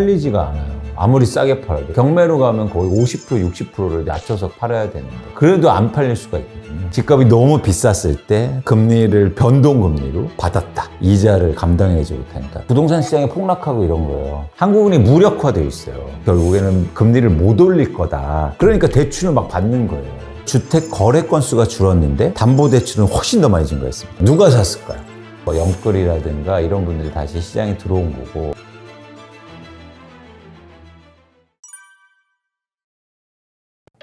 팔리지가 않아요. 아무리 싸게 팔아도. 경매로 가면 거의 50% 60%를 낮춰서 팔아야 되는데 그래도 안 팔릴 수가 있거든요. 집값이 너무 비쌌을 때 금리를 변동금리로 받았다. 이자를 감당하지 못하니까 부동산 시장이 폭락하고 이런 거예요. 한국은이 무력화되어 있어요. 결국에는 금리를 못 올릴 거다. 그러니까 대출을 막 받는 거예요. 주택 거래 건수가 줄었는데 담보대출은 훨씬 더 많이 증가했습니다. 누가 샀을까요? 영끌이라든가 이런 분들이 다시 시장에 들어온 거고.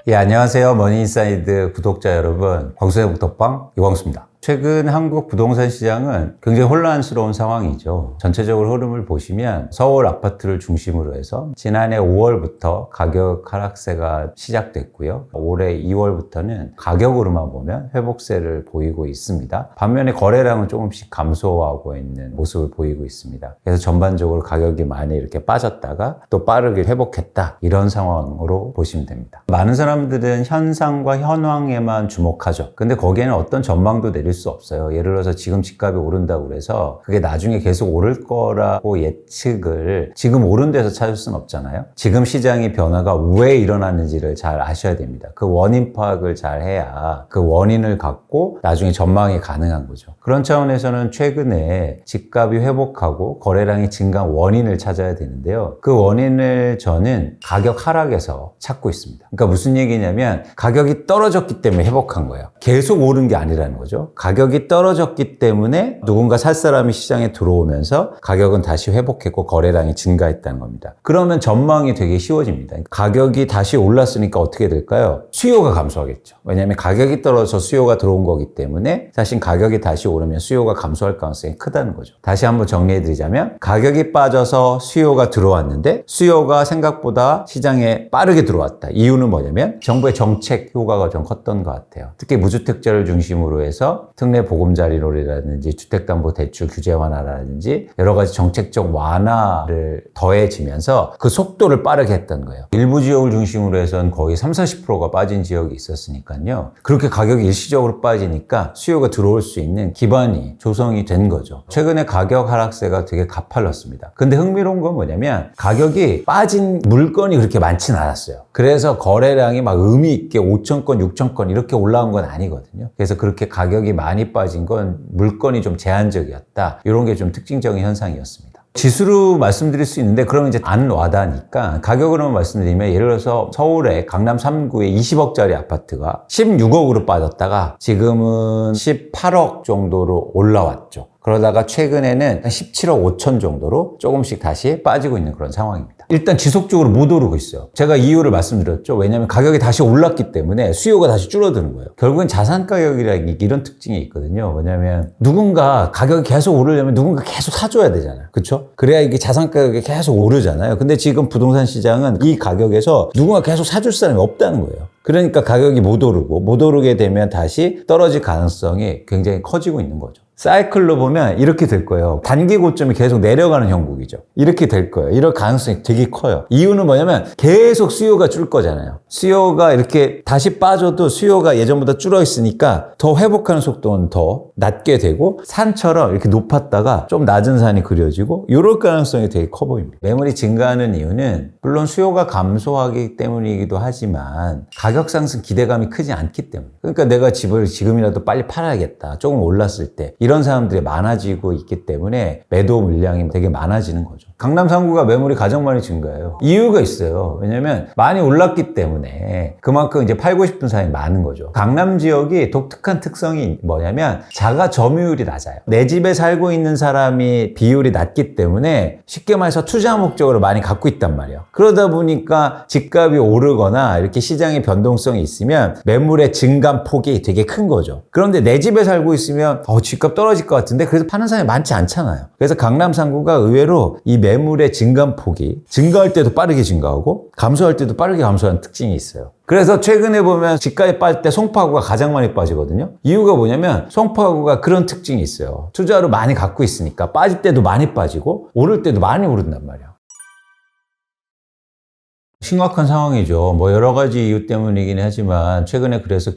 예, 안녕하세요. 머니인사이드 구독자 여러분. 광수의 북덕방 이광수입니다. 최근 한국 부동산 시장은 굉장히 혼란스러운 상황이죠. 전체적으로 흐름을 보시면 서울 아파트를 중심으로 해서 지난해 5월부터 가격 하락세가 시작됐고요. 올해 2월부터는 가격으로만 보면 회복세를 보이고 있습니다. 반면에 거래량은 조금씩 감소하고 있는 모습을 보이고 있습니다. 그래서 전반적으로 가격이 많이 이렇게 빠졌다가 또 빠르게 회복했다. 이런 상황으로 보시면 됩니다. 많은 사람들은 현상과 현황에만 주목하죠. 근데 거기에는 어떤 전망도 내릴 수 없어요. 예를 들어서 지금 집값이 오른다고 그래서 그게 나중에 계속 오를 거라고 예측을 지금 오른 데서 찾을 수는 없잖아요. 지금 시장의 변화가 왜 일어났는지를 잘 아셔야 됩니다. 그 원인 파악을 잘 해야 그 원인을 갖고 나중에 전망이 가능한 거죠. 그런 차원에서는 최근에 집값이 회복하고 거래량이 증가한 원인을 찾아야 되는데요. 그 원인을 저는 가격 하락에서 찾고 있습니다. 그러니까 무슨 얘기냐면 가격이 떨어졌기 때문에 회복한 거예요. 계속 오른 게 아니라는 거죠. 가격이 떨어졌기 때문에 누군가 살 사람이 시장에 들어오면서 가격은 다시 회복했고 거래량이 증가했다는 겁니다. 그러면 전망이 되게 쉬워집니다. 가격이 다시 올랐으니까 어떻게 될까요? 수요가 감소하겠죠. 왜냐하면 가격이 떨어져서 수요가 들어온 거기 때문에 사실 가격이 다시 오르면 수요가 감소할 가능성이 크다는 거죠. 다시 한번 정리해드리자면 가격이 빠져서 수요가 들어왔는데 수요가 생각보다 시장에 빠르게 들어왔다. 이유는 뭐냐면 정부의 정책 효과가 좀 컸던 것 같아요. 특히 무주택자를 중심으로 해서 특례 보금자리론이라든지 주택담보대출 규제 완화라든지 여러 가지 정책적 완화를 더해지면서 그 속도를 빠르게 했던 거예요. 일부 지역을 중심으로 해서는 거의 30~40%가 빠진 지역이 있었으니까요. 그렇게 가격이 일시적으로 빠지니까 수요가 들어올 수 있는 기반이 조성이 된 거죠. 최근에 가격 하락세가 되게 가팔랐습니다. 근데 흥미로운 건 뭐냐면 가격이 빠진 물건이 그렇게 많지는 않았어요. 그래서 거래량이 막 의미 있게 5,000건, 6,000건 이렇게 올라온 건 아니거든요. 그래서 그렇게 가격이 많이 빠진 건 물건이 좀 제한적이었다. 이런 게 좀 특징적인 현상이었습니다. 지수로 말씀드릴 수 있는데 그러면 이제 안 와닿으니까 가격으로만 말씀드리면 예를 들어서 서울의 강남 3구에 20억짜리 아파트가 16억으로 빠졌다가 지금은 18억 정도로 올라왔죠. 그러다가 최근에는 17억 5천 정도로 조금씩 다시 빠지고 있는 그런 상황입니다. 일단 지속적으로 못 오르고 있어요. 제가 이유를 말씀드렸죠. 왜냐하면 가격이 다시 올랐기 때문에 수요가 다시 줄어드는 거예요. 결국엔 자산 가격이라는 이런 특징이 있거든요. 왜냐하면 누군가 가격이 계속 오르려면 누군가 계속 사줘야 되잖아요. 그렇죠? 그래야 이게 자산 가격이 계속 오르잖아요. 근데 지금 부동산 시장은 이 가격에서 누군가 계속 사줄 사람이 없다는 거예요. 그러니까 가격이 못 오르게 되면 다시 떨어질 가능성이 굉장히 커지고 있는 거죠. 사이클로 보면 이렇게 될 거예요. 단기 고점이 계속 내려가는 형국이죠. 이렇게 될 거예요. 이럴 가능성이 되게 커요. 이유는 뭐냐면 계속 수요가 줄 거잖아요. 수요가 이렇게 다시 빠져도 수요가 예전보다 줄어 있으니까 더 회복하는 속도는 더 낮게 되고 산처럼 이렇게 높았다가 좀 낮은 산이 그려지고 이럴 가능성이 되게 커 보입니다. 매물이 증가하는 이유는 물론 수요가 감소하기 때문이기도 하지만 가격 상승 기대감이 크지 않기 때문에 그러니까 내가 집을 지금이라도 빨리 팔아야겠다. 조금 올랐을 때 이런 사람들이 많아지고 있기 때문에 매도 물량이 되게 많아지는 거죠. 강남 3구가 매물이 가장 많이 증가해요. 이유가 있어요. 왜냐면 많이 올랐기 때문에 그만큼 이제 팔고 싶은 사람이 많은 거죠. 강남 지역이 독특한 특성이 뭐냐면 자가 점유율이 낮아요. 내 집에 살고 있는 사람이 비율이 낮기 때문에 쉽게 말해서 투자 목적으로 많이 갖고 있단 말이에요. 그러다 보니까 집값이 오르거나 이렇게 시장의 변동성이 있으면 매물의 증감폭이 되게 큰 거죠. 그런데 내 집에 살고 있으면 집값 떨어질 것 같은데 그래서 파는 사람이 많지 않잖아요. 그래서 강남 3구가 의외로 이 매물의 증감폭이 증가할 때도 빠르게 증가하고 감소할 때도 빠르게 감소하는 특징이 있어요. 그래서 최근에 보면 집값이 빠질 때 송파구가 가장 많이 빠지거든요. 이유가 뭐냐면 송파구가 그런 특징이 있어요. 투자로 많이 갖고 있으니까 빠질 때도 많이 빠지고 오를 때도 많이 오른단 말이에요. 심각한 상황이죠. 뭐 여러 가지 이유 때문이긴 하지만 최근에 그래서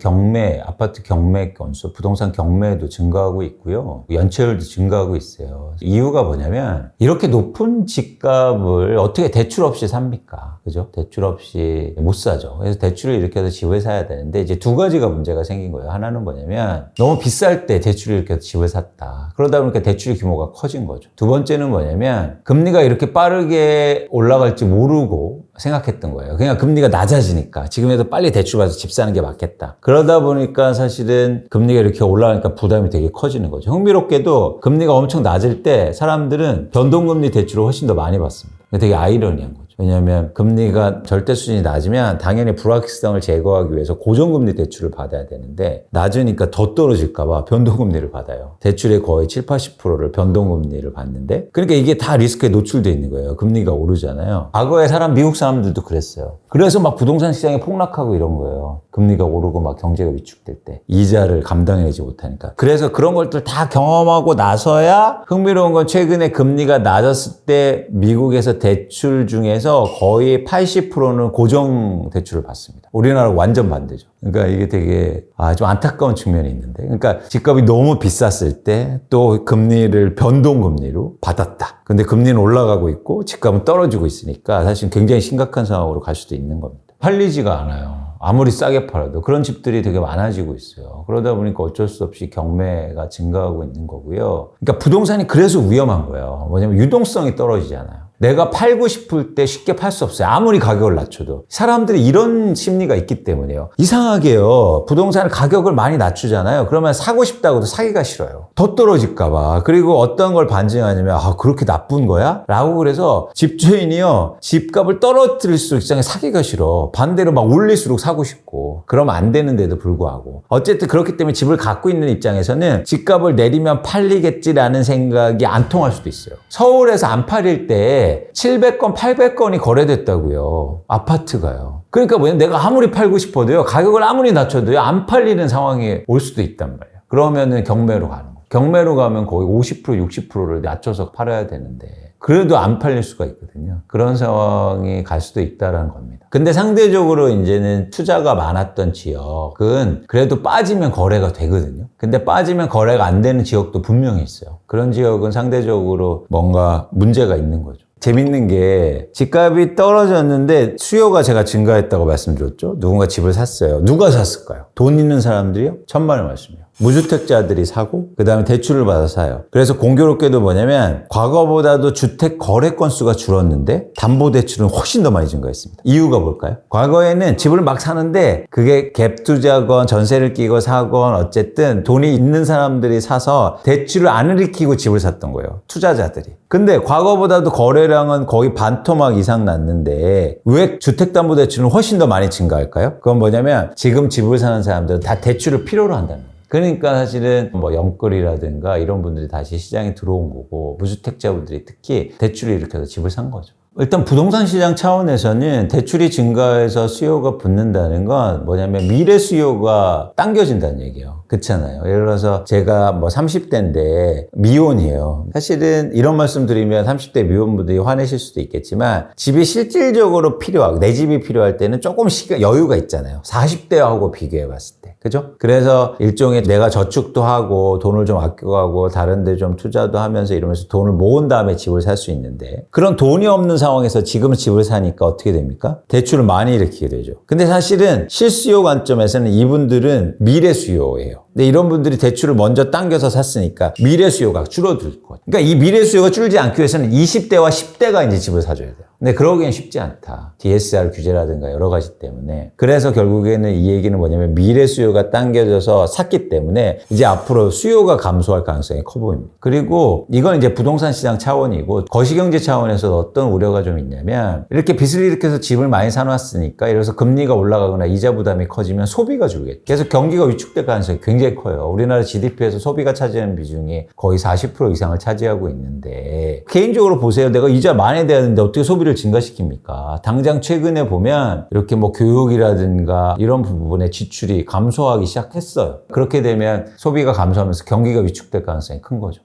아파트 경매 건수, 부동산 경매도 증가하고 있고요. 연체율도 증가하고 있어요. 이유가 뭐냐면 이렇게 높은 집값을 어떻게 대출 없이 삽니까? 그죠? 대출 없이 못 사죠. 그래서 대출을 일으켜서 집을 사야 되는데 이제 두 가지가 문제가 생긴 거예요. 하나는 뭐냐면 너무 비쌀 때 대출을 일으켜서 집을 샀다. 그러다 보니까 대출 규모가 커진 거죠. 두 번째는 뭐냐면 금리가 이렇게 빠르게 올라갈지 모르고 생각했던 거예요. 그냥 금리가 낮아지니까 지금에도 빨리 대출 받아서 집 사는 게 맞겠다. 그러다 보니까 사실은 금리가 이렇게 올라가니까 부담이 되게 커지는 거죠. 흥미롭게도 금리가 엄청 낮을 때 사람들은 변동금리 대출을 훨씬 더 많이 받습니다. 되게 아이러니한 거죠. 왜냐하면 금리가 절대 수준이 낮으면 당연히 불확실성을 제거하기 위해서 고정금리 대출을 받아야 되는데 낮으니까 더 떨어질까 봐 변동금리를 받아요. 대출의 거의 7, 80%를 변동금리를 받는데 그러니까 이게 다 리스크에 노출되어 있는 거예요. 금리가 오르잖아요. 과거에 미국 사람들도 그랬어요. 그래서 막 부동산 시장이 폭락하고 이런 거예요. 금리가 오르고 막 경제가 위축될 때 이자를 감당하지 못하니까. 그래서 그런 것들 다 경험하고 나서야 흥미로운 건 최근에 금리가 낮았을 때 미국에서 대출 중에서 거의 80%는 고정 대출을 받습니다. 우리나라가 완전 반대죠. 그러니까 이게 되게 좀 안타까운 측면이 있는데 그러니까 집값이 너무 비쌌을 때 또 금리를 변동금리로 받았다. 근데 금리는 올라가고 있고 집값은 떨어지고 있으니까 사실 굉장히 심각한 상황으로 갈 수도 있는 겁니다. 팔리지가 않아요. 아무리 싸게 팔아도 그런 집들이 되게 많아지고 있어요. 그러다 보니까 어쩔 수 없이 경매가 증가하고 있는 거고요. 그러니까 부동산이 그래서 위험한 거예요. 뭐냐면 유동성이 떨어지잖아요. 내가 팔고 싶을 때 쉽게 팔 수 없어요. 아무리 가격을 낮춰도. 사람들이 이런 심리가 있기 때문이에요. 이상하게요. 부동산 가격을 많이 낮추잖아요. 그러면 사고 싶다고도 사기가 싫어요. 더 떨어질까 봐. 그리고 어떤 걸 반증하냐면 그렇게 나쁜 거야? 라고 그래서 집주인이요. 집값을 떨어뜨릴수록 입장에 사기가 싫어. 반대로 막 올릴수록 사고 싶고. 그러면 안 되는데도 불구하고. 어쨌든 그렇기 때문에 집을 갖고 있는 입장에서는 집값을 내리면 팔리겠지라는 생각이 안 통할 수도 있어요. 서울에서 안 팔릴 때 700건, 800건이 거래됐다고요. 아파트가요. 그러니까 뭐냐면 내가 아무리 팔고 싶어도요. 가격을 아무리 낮춰도요. 안 팔리는 상황이 올 수도 있단 말이에요. 그러면은 경매로 가는 거예요. 경매로 가면 거의 50%, 60%를 낮춰서 팔아야 되는데 그래도 안 팔릴 수가 있거든요. 그런 상황이 갈 수도 있다는 겁니다. 근데 상대적으로 이제는 투자가 많았던 지역은 그래도 빠지면 거래가 되거든요. 근데 빠지면 거래가 안 되는 지역도 분명히 있어요. 그런 지역은 상대적으로 뭔가 문제가 있는 거죠. 재밌는 게 집값이 떨어졌는데 수요가 제가 증가했다고 말씀드렸죠. 누군가 집을 샀어요. 누가 샀을까요? 돈 있는 사람들이요? 천만의 말씀이에요. 무주택자들이 사고 그 다음에 대출을 받아 사요. 그래서 공교롭게도 뭐냐면 과거보다도 주택 거래 건수가 줄었는데 담보대출은 훨씬 더 많이 증가했습니다. 이유가 뭘까요? 과거에는 집을 막 사는데 그게 갭 투자건 전세를 끼고 사건 어쨌든 돈이 있는 사람들이 사서 대출을 안 일으키고 집을 샀던 거예요. 투자자들이. 근데 과거보다도 거래량은 거의 반토막 이상 났는데 왜 주택담보대출은 훨씬 더 많이 증가할까요? 그건 뭐냐면 지금 집을 사는 사람들은 다 대출을 필요로 한다는 거예요. 그러니까 사실은 뭐 영끌이라든가 이런 분들이 다시 시장에 들어온 거고 무주택자분들이 특히 대출을 일으켜서 집을 산 거죠. 일단 부동산 시장 차원에서는 대출이 증가해서 수요가 붙는다는 건 뭐냐면 미래 수요가 당겨진다는 얘기예요. 그렇잖아요. 예를 들어서 제가 뭐 30대인데 미혼이에요. 사실은 이런 말씀 드리면 30대 미혼분들이 화내실 수도 있겠지만 집이 실질적으로 필요하고 내 집이 필요할 때는 조금 여유가 있잖아요. 40대하고 비교해 봤을 때. 그죠? 그래서 일종의 내가 저축도 하고 돈을 좀 아껴가고 다른 데 좀 투자도 하면서 이러면서 돈을 모은 다음에 집을 살 수 있는데 그런 돈이 없는 상황에서 지금 집을 사니까 어떻게 됩니까? 대출을 많이 일으키게 되죠. 근데 사실은 실수요 관점에서는 이분들은 미래 수요예요. 근데 이런 분들이 대출을 먼저 당겨서 샀으니까 미래 수요가 줄어들 거예요. 그러니까 이 미래 수요가 줄지 않기 위해서는 20대와 10대가 이제 집을 사줘야 돼요. 근데 그러기엔 쉽지 않다. DSR 규제라든가 여러 가지 때문에. 그래서 결국에는 이 얘기는 뭐냐면 미래 수요가 당겨져서 샀기 때문에 이제 앞으로 수요가 감소할 가능성이 커 보입니다. 그리고 이건 이제 부동산 시장 차원이고 거시경제 차원에서 어떤 우려가 좀 있냐면 이렇게 빚을 일으켜서 집을 많이 사놨으니까 이래서 금리가 올라가거나 이자 부담이 커지면 소비가 줄겠죠. 그래서 경기가 위축될 가능성이 굉장히 커요. 우리나라 GDP에서 소비가 차지하는 비중이 거의 40% 이상을 차지하고 있는데 개인적으로 보세요. 내가 이자 많이 내야 되는데 어떻게 소비를 증가시킵니까? 당장 최근에 보면 이렇게 뭐 교육이라든가 이런 부분에 지출이 감소하기 시작했어요. 그렇게 되면 소비가 감소하면서 경기가 위축될 가능성이 큰 거죠.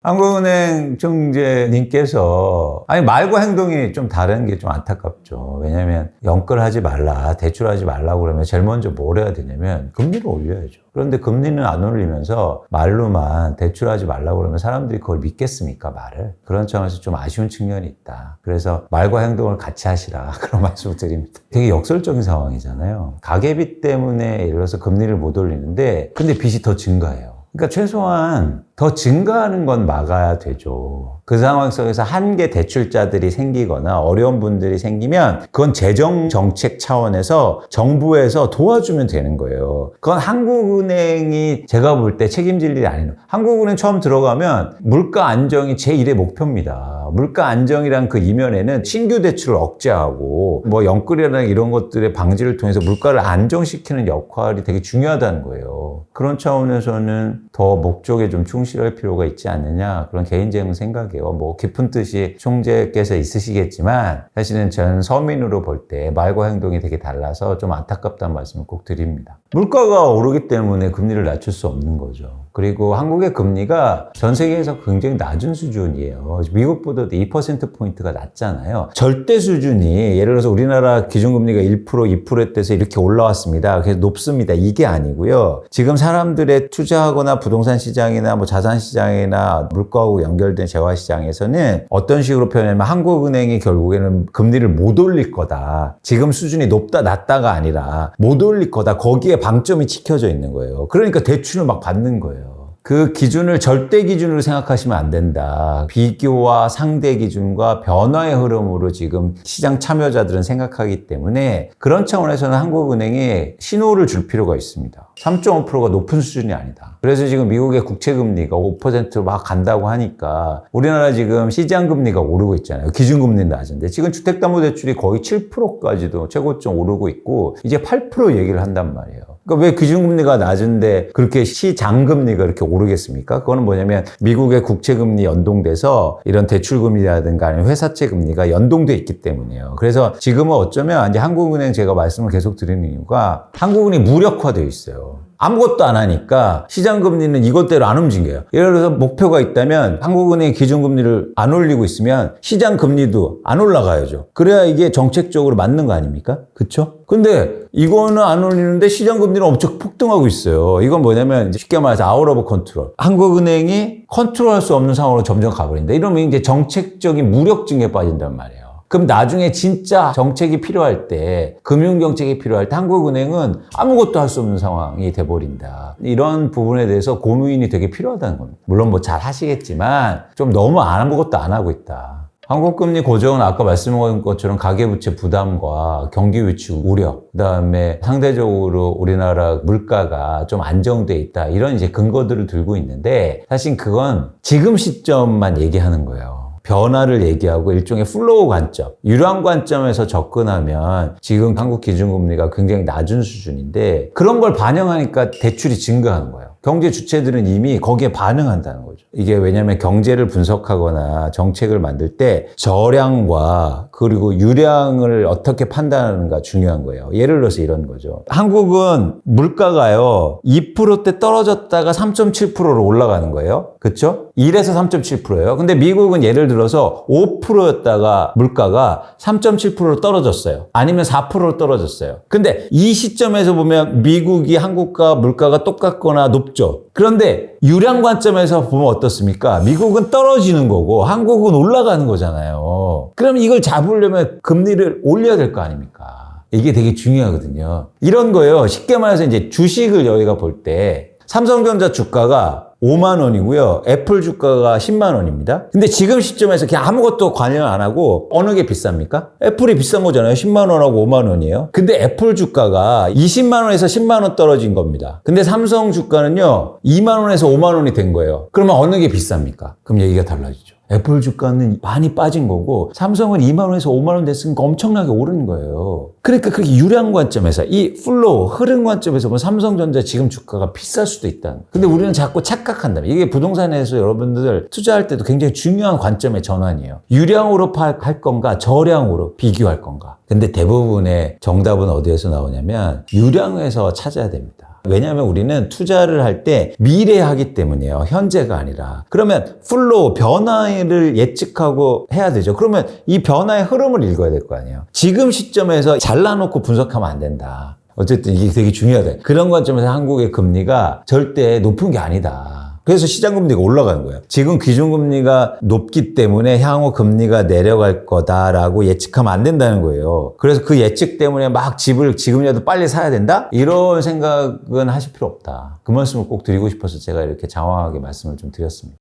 한국은행 총재님께서 아니 말과 행동이 좀 다른 게 좀 안타깝죠. 왜냐하면 연끌하지 말라, 대출하지 말라고 그러면 제일 먼저 뭘 해야 되냐면 금리를 올려야죠. 그런데 금리는 안 올리면서 말로만 대출하지 말라고 그러면 사람들이 그걸 믿겠습니까, 말을? 그런 점에서 좀 아쉬운 측면이 있다. 그래서 말과 행동을 같이 하시라 그런 말씀을 드립니다. 되게 역설적인 상황이잖아요. 가계비 때문에 예를 들어서 금리를 못 올리는데 근데 빚이 더 증가해요. 그러니까 최소한 더 증가하는 건 막아야 되죠. 그 상황 속에서 한계 대출자들이 생기거나 어려운 분들이 생기면 그건 재정 정책 차원에서 정부에서 도와주면 되는 거예요. 그건 한국은행이 제가 볼 때 책임질 일이 아니에요. 한국은행 처음 들어가면 물가 안정이 제1의 목표입니다. 물가 안정이란 그 이면에는 신규 대출을 억제하고 뭐 연끌이나 이런 것들의 방지를 통해서 물가를 안정시키는 역할이 되게 중요하다는 거예요. 그런 차원에서는 더 목적에 좀 충실할 필요가 있지 않느냐, 그런 개인적인 생각이에요. 뭐 깊은 뜻이 총재께서 있으시겠지만 사실은 전 서민으로 볼 때 말과 행동이 되게 달라서 좀 안타깝다는 말씀을 꼭 드립니다. 물가가 오르기 때문에 금리를 낮출 수 없는 거죠. 그리고 한국의 금리가 전 세계에서 굉장히 낮은 수준이에요. 미국보다도 2%포인트가 낮잖아요. 절대 수준이 예를 들어서 우리나라 기준금리가 1%, 2%대에서 이렇게 올라왔습니다. 그래서 높습니다. 이게 아니고요. 지금 사람들의 투자하거나 부동산 시장이나 뭐 자산 시장이나 물가하고 연결된 재화 시장에서는 어떤 식으로 표현하면 한국은행이 결국에는 금리를 못 올릴 거다. 지금 수준이 높다 낮다가 아니라 못 올릴 거다. 거기에 방점이 찍혀져 있는 거예요. 그러니까 대출을 막 받는 거예요. 그 기준을 절대 기준으로 생각하시면 안 된다. 비교와 상대 기준과 변화의 흐름으로 지금 시장 참여자들은 생각하기 때문에 그런 차원에서는 한국은행이 신호를 줄 필요가 있습니다. 3.5%가 높은 수준이 아니다. 그래서 지금 미국의 국채금리가 5%로 막 간다고 하니까 우리나라 지금 시장금리가 오르고 있잖아요. 기준금리는 낮은데 지금 주택담보대출이 거의 7%까지도 최고점 오르고 있고 이제 8% 얘기를 한단 말이에요. 그러니까 왜 기준금리가 낮은데 그렇게 시장금리가 이렇게 오르겠습니까? 그거는 뭐냐면 미국의 국채금리 연동돼서 이런 대출금리라든가 아니면 회사채 금리가 연동돼 있기 때문이에요. 그래서 지금은 어쩌면 이제 한국은행 제가 말씀을 계속 드리는 이유가 한국은행이 무력화되어 있어요. 아무것도 안 하니까 시장금리는 이것대로 안 움직여요. 예를 들어서 목표가 있다면 한국은행이 기준금리를 안 올리고 있으면 시장금리도 안 올라가야죠. 그래야 이게 정책적으로 맞는 거 아닙니까? 그쵸? 근데 이거는 안 올리는데 시장금리는 엄청 폭등하고 있어요. 이건 뭐냐면 쉽게 말해서 아웃 오브 컨트롤. 한국은행이 컨트롤할 수 없는 상황으로 점점 가버린다. 이러면 이제 정책적인 무력증에 빠진단 말이에요. 그럼 나중에 진짜 정책이 필요할 때, 금융정책이 필요할 때 한국은행은 아무것도 할 수 없는 상황이 돼버린다. 이런 부분에 대해서 고민이 되게 필요하다는 겁니다. 물론 뭐 잘 하시겠지만 좀 너무 아무것도 안 하고 있다. 한국금리 고정은 아까 말씀드린 것처럼 가계부채 부담과 경기 위축 우려, 그다음에 상대적으로 우리나라 물가가 좀 안정돼 있다. 이런 이제 근거들을 들고 있는데 사실 그건 지금 시점만 얘기하는 거예요. 변화를 얘기하고 일종의 플로우 관점, 유량 관점에서 접근하면 지금 한국 기준금리가 굉장히 낮은 수준인데 그런 걸 반영하니까 대출이 증가하는 거예요. 경제 주체들은 이미 거기에 반응한다는 거죠. 이게 왜냐하면 경제를 분석하거나 정책을 만들 때 저량과 그리고 유량을 어떻게 판단하는가 중요한 거예요. 예를 들어서 이런 거죠. 한국은 물가가요 2%대 떨어졌다가 3.7%로 올라가는 거예요. 그렇죠? 1에서 3.7%예요. 근데 미국은 예를 들어서 5%였다가 물가가 3.7%로 떨어졌어요. 아니면 4%로 떨어졌어요. 근데 이 시점에서 보면 미국이 한국과 물가가 똑같거나 높죠. 그런데 유량 관점에서 보면 어떻습니까? 미국은 떨어지는 거고 한국은 올라가는 거잖아요. 그럼 이걸 잡으려면 금리를 올려야 될 거 아닙니까? 이게 되게 중요하거든요. 이런 거예요. 쉽게 말해서 이제 주식을 저희가 볼 때 삼성전자 주가가 5만 원이고요. 애플 주가가 10만 원입니다. 근데 지금 시점에서 그냥 아무것도 관여 안 하고 어느 게 비쌉니까? 애플이 비싼 거잖아요. 10만 원하고 5만 원이에요. 근데 애플 주가가 20만 원에서 10만 원 떨어진 겁니다. 근데 삼성 주가는요. 2만 원에서 5만 원이 된 거예요. 그러면 어느 게 비쌉니까? 그럼 얘기가 달라지죠. 애플 주가는 많이 빠진 거고 삼성은 2만 원에서 5만 원 됐으니까 엄청나게 오른 거예요. 그러니까 그게 유량 관점에서 이 플로우, 흐름 관점에서 보면 삼성전자 지금 주가가 비쌀 수도 있다. 근데 우리는 자꾸 착각한다. 이게 부동산에서 여러분들 투자할 때도 굉장히 중요한 관점의 전환이에요. 유량으로 할 건가 저량으로 비교할 건가. 근데 대부분의 정답은 어디에서 나오냐면 유량에서 찾아야 됩니다. 왜냐하면 우리는 투자를 할 때 미래하기 때문이에요. 현재가 아니라. 그러면 플로우, 변화를 예측하고 해야 되죠. 그러면 이 변화의 흐름을 읽어야 될 거 아니에요. 지금 시점에서 잘라놓고 분석하면 안 된다. 어쨌든 이게 되게 중요하다. 그런 관점에서 한국의 금리가 절대 높은 게 아니다. 그래서 시장금리가 올라가는 거예요. 지금 기준금리가 높기 때문에 향후 금리가 내려갈 거다라고 예측하면 안 된다는 거예요. 그래서 그 예측 때문에 막 집을 지금이라도 빨리 사야 된다? 이런 생각은 하실 필요 없다. 그 말씀을 꼭 드리고 싶어서 제가 이렇게 장황하게 말씀을 좀 드렸습니다.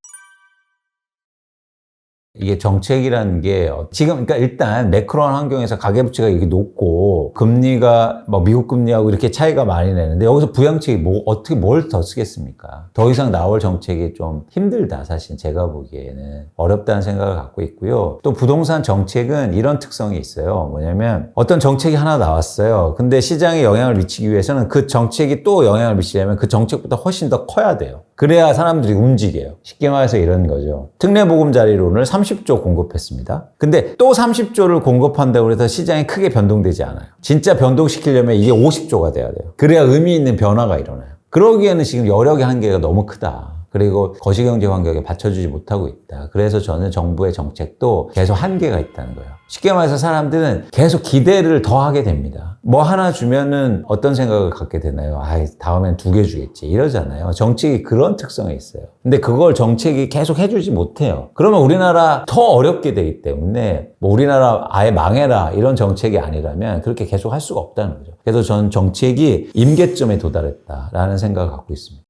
이게 정책이라는 게 지금 그러니까 일단 매크로한 환경에서 가계부채가 이렇게 높고 금리가 뭐 미국 금리하고 이렇게 차이가 많이 나는데 여기서 부양책이 어떻게 뭘 더 쓰겠습니까? 더 이상 나올 정책이 좀 힘들다. 사실 제가 보기에는 어렵다는 생각을 갖고 있고요. 또 부동산 정책은 이런 특성이 있어요. 뭐냐면 어떤 정책이 하나 나왔어요. 근데 시장에 영향을 미치기 위해서는 그 정책이 또 영향을 미치려면 그 정책보다 훨씬 더 커야 돼요. 그래야 사람들이 움직여요. 쉽게 말해서 이런 거죠. 특례보금자리론을 30조 공급했습니다. 근데 또 30조를 공급한다고 해서 시장이 크게 변동되지 않아요. 진짜 변동시키려면 이게 50조가 돼야 돼요. 그래야 의미 있는 변화가 일어나요. 그러기에는 지금 여력의 한계가 너무 크다. 그리고 거시경제 환경에 받쳐주지 못하고 있다. 그래서 저는 정부의 정책도 계속 한계가 있다는 거예요. 쉽게 말해서 사람들은 계속 기대를 더 하게 됩니다. 뭐 하나 주면은 어떤 생각을 갖게 되나요? 다음엔 2개 주겠지. 이러잖아요. 정책이 그런 특성이 있어요. 근데 그걸 정책이 계속 해주지 못해요. 그러면 우리나라 더 어렵게 되기 때문에 뭐 우리나라 아예 망해라 이런 정책이 아니라면 그렇게 계속 할 수가 없다는 거죠. 그래서 저는 정책이 임계점에 도달했다라는 생각을 갖고 있습니다.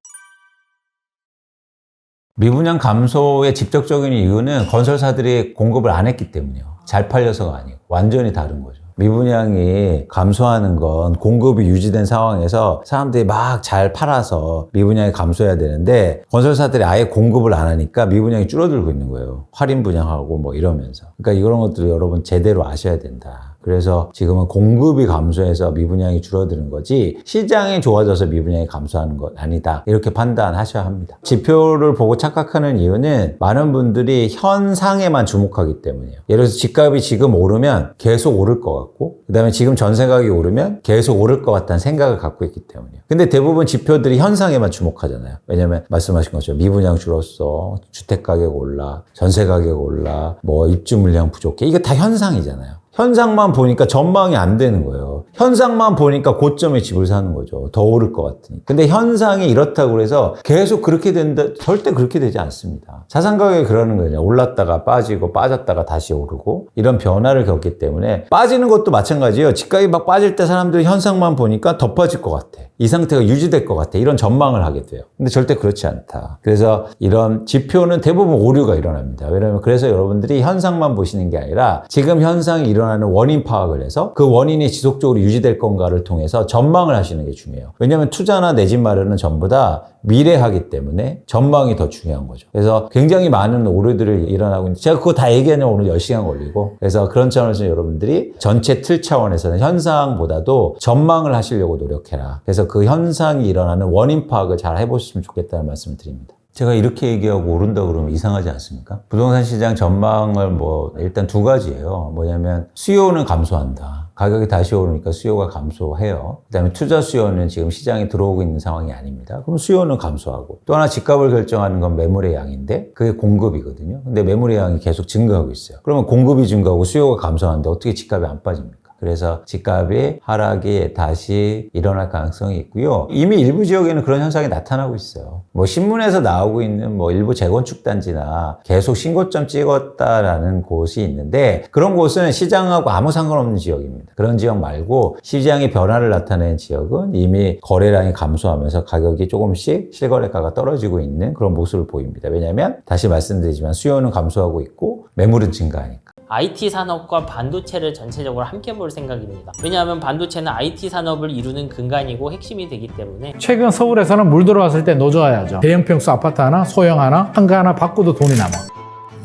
미분양 감소의 직접적인 이유는 건설사들이 공급을 안 했기 때문이에요. 잘 팔려서가 아니고 완전히 다른 거죠. 미분양이 감소하는 건 공급이 유지된 상황에서 사람들이 막 잘 팔아서 미분양이 감소해야 되는데 건설사들이 아예 공급을 안 하니까 미분양이 줄어들고 있는 거예요. 할인 분양하고 뭐 이러면서. 그러니까 이런 것들을 여러분 제대로 아셔야 된다. 그래서 지금은 공급이 감소해서 미분양이 줄어드는 거지 시장이 좋아져서 미분양이 감소하는 것 아니다. 이렇게 판단하셔야 합니다. 지표를 보고 착각하는 이유는 많은 분들이 현상에만 주목하기 때문이에요. 예를 들어서 집값이 지금 오르면 계속 오를 것 같고 그다음에 지금 전세 가격이 오르면 계속 오를 것 같다는 생각을 갖고 있기 때문이에요. 근데 대부분 지표들이 현상에만 주목하잖아요. 왜냐면 말씀하신 것처럼 미분양 줄었어, 주택 가격 올라, 전세 가격 올라, 뭐 입주 물량 부족해. 이거 다 현상이잖아요. 현상만 보니까 전망이 안 되는 거예요. 현상만 보니까 고점에 집을 사는 거죠. 더 오를 것 같으니. 근데 현상이 이렇다고 해서 계속 그렇게 된다, 절대 그렇게 되지 않습니다. 자산 가격이 그러는 거예요. 올랐다가 빠지고 빠졌다가 다시 오르고 이런 변화를 겪기 때문에 빠지는 것도 마찬가지예요. 집값이 막 빠질 때 사람들이 현상만 보니까 더 빠질 것 같아. 이 상태가 유지될 것 같아. 이런 전망을 하게 돼요. 근데 절대 그렇지 않다. 그래서 이런 지표는 대부분 오류가 일어납니다. 왜냐하면 그래서 여러분들이 현상만 보시는 게 아니라 지금 현상이 일어나는 원인 파악을 해서 그 원인이 지속적으로 유지될 건가를 통해서 전망을 하시는 게 중요해요. 왜냐하면 투자나 내 집 마련은 전부 다 미래하기 때문에 전망이 더 중요한 거죠. 그래서 굉장히 많은 오류들이 일어나고 있는데 제가 그거 다 얘기하려면 오늘 10시간 걸리고 그래서 그런 차원에서 여러분들이 전체 틀 차원에서는 현상보다도 전망을 하시려고 노력해라. 그래서 그 현상이 일어나는 원인 파악을 잘 해보셨으면 좋겠다는 말씀을 드립니다. 제가 이렇게 얘기하고 오른다 그러면 이상하지 않습니까? 부동산 시장 전망을 뭐 일단 2가지예요. 뭐냐면 수요는 감소한다. 가격이 다시 오르니까 수요가 감소해요. 그다음에 투자 수요는 지금 시장에 들어오고 있는 상황이 아닙니다. 그럼 수요는 감소하고 또 하나 집값을 결정하는 건 매물의 양인데 그게 공급이거든요. 근데 매물의 양이 계속 증가하고 있어요. 그러면 공급이 증가하고 수요가 감소하는데 어떻게 집값이 안 빠집니까? 그래서 집값이 하락이 다시 일어날 가능성이 있고요. 이미 일부 지역에는 그런 현상이 나타나고 있어요. 뭐 신문에서 나오고 있는 뭐 일부 재건축 단지나 계속 신고점 찍었다라는 곳이 있는데 그런 곳은 시장하고 아무 상관없는 지역입니다. 그런 지역 말고 시장의 변화를 나타내는 지역은 이미 거래량이 감소하면서 가격이 조금씩 실거래가가 떨어지고 있는 그런 모습을 보입니다. 왜냐하면 다시 말씀드리지만 수요는 감소하고 있고 매물은 증가하니까. IT 산업과 반도체를 전체적으로 함께 볼 생각입니다. 왜냐하면 반도체는 IT 산업을 이루는 근간이고 핵심이 되기 때문에 최근 서울에서는 물 들어왔을 때 노져야죠. 대형 평수 아파트 하나, 소형 하나, 한가 하나 바꿔도 돈이 남아.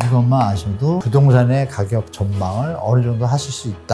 이것만 아셔도 부동산의 가격 전망을 어느 정도 하실 수 있다.